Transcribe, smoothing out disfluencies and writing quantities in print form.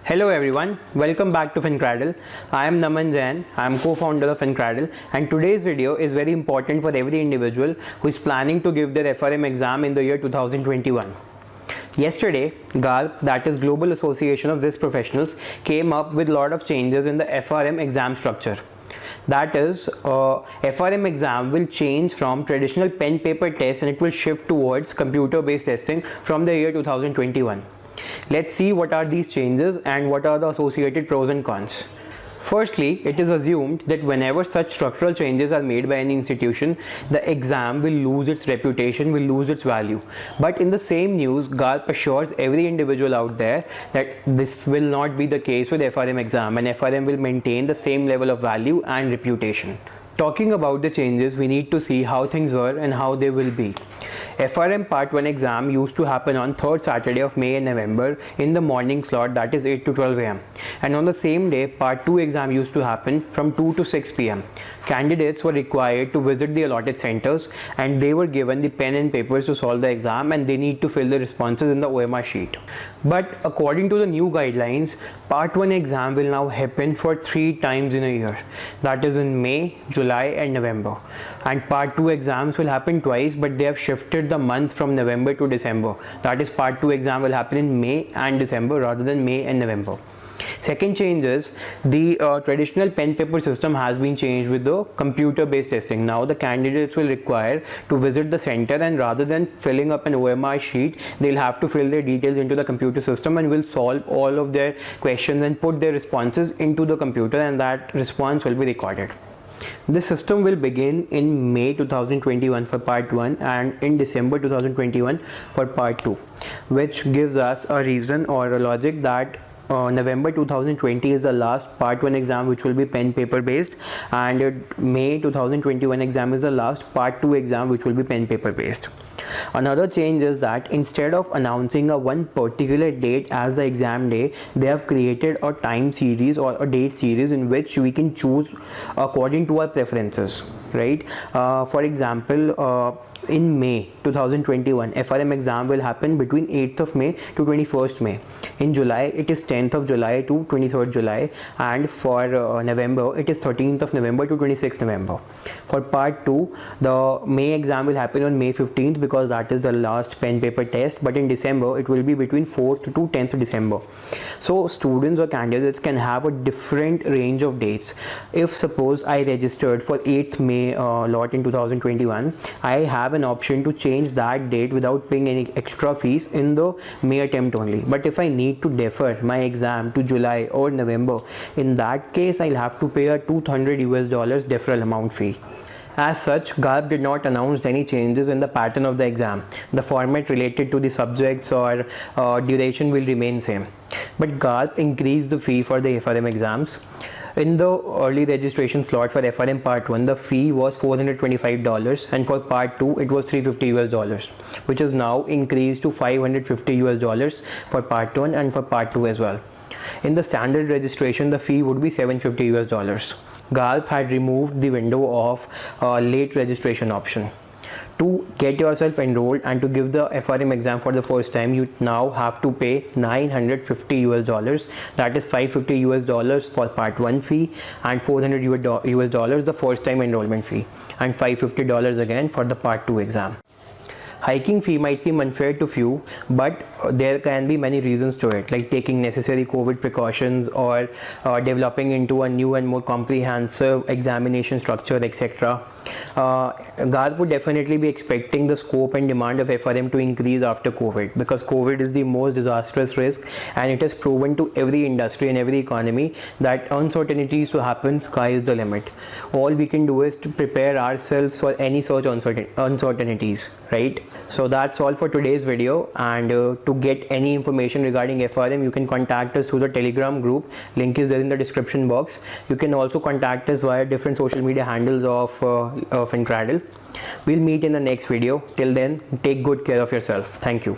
Hello everyone, welcome back to FinCradle. I am Naman Jain, I am co-founder of FinCradle, and today's video is very important for every individual who is planning to give their FRM exam in the year 2021. Yesterday, GARP, that is Global Association of Risk Professionals, came up with a lot of changes in the FRM exam structure. That is, FRM exam will change from traditional pen paper test and it will shift towards computer based testing from the year 2021. Let's see what are these changes and what are the associated pros and cons. Firstly, it is assumed that whenever such structural changes are made by any institution, the exam will lose its reputation, will lose its value. But in the same news, GARP assures every individual out there that this will not be the case with FRM exam, and FRM will maintain the same level of value and reputation. Talking about the changes, we need to see how things were and how they will be. FRM Part 1 exam used to happen on 3rd Saturday of May and November in the morning slot, that is 8 to 12 am. And on the same day, Part 2 exam used to happen from 2 to 6 pm. Candidates were required to visit the allotted centers and they were given the pen and papers to solve the exam, and they need to fill the responses in the OMR sheet. But according to the new guidelines, Part 1 exam will now happen for 3 times in a year. That is in May, July and November. And Part 2 exams will happen twice, but they have shifted the month from November to December. That is, Part 2 exam will happen in May and December rather than May and November. Second change is the traditional pen paper system has been changed with the computer based testing. Now the candidates will require to visit the center, and rather than filling up an OMR sheet, they'll have to fill their details into the computer system and will solve all of their questions and put their responses into the computer, and that response will be recorded. This system will begin in May 2021 for Part 1 and in December 2021 for Part 2, which gives us a reason or a logic that November 2020 is the last Part 1 exam which will be pen paper based, and May 2021 exam is the last Part 2 exam which will be pen paper based. Another change is that instead of announcing a one particular date as the exam day, they have created a time series or a date series in which we can choose according to our preferences, right? For example, in May 2021, FRM exam will happen between 8th of May to 21st May. In July, it is 10th of July to 23rd July, and for November, it is 13th of November to 26th November. For Part 2, the May exam will happen on May 15th because that is the last pen paper test, but in December, it will be between 4th to 10th December. So students or candidates can have a different range of dates. If suppose I registered for 8th May lot in 2021, I have an option to change that date without paying any extra fees in the May attempt only. But if I need to defer my exam to July or November, in that case I'll have to pay a $200 deferral amount fee. As such, GARP did not announce any changes in the pattern of the exam. The format related to the subjects or duration will remain same. But GARP increased the fee for the FRM exams. In the early registration slot for FRM Part 1, the fee was $425, and for Part 2 it was $350, which is now increased to $550 for Part 1 and for Part 2 as well. In the standard registration, the fee would be $750. GARP had removed the window of late registration option. To get yourself enrolled and to give the FRM exam for the first time, you now have to pay $950. That is $550 for Part 1 fee and $400 the first time enrollment fee, and $550 again for the Part 2 exam. Hiking fee might seem unfair to few, but there can be many reasons to it, like taking necessary COVID precautions or developing into a new and more comprehensive examination structure, etc. GARP would definitely be expecting the scope and demand of FRM to increase after COVID, because COVID is the most disastrous risk, and it has proven to every industry and every economy that uncertainties to happen, sky is the limit. All we can do is to prepare ourselves for any such uncertainties, right? So that's all for today's video, and to get any information regarding FRM, you can contact us through the Telegram group. Link is there in the description box. You can also contact us via different social media handles of FinCradle. We'll meet in the next video. Till then, take good care of yourself. Thank you.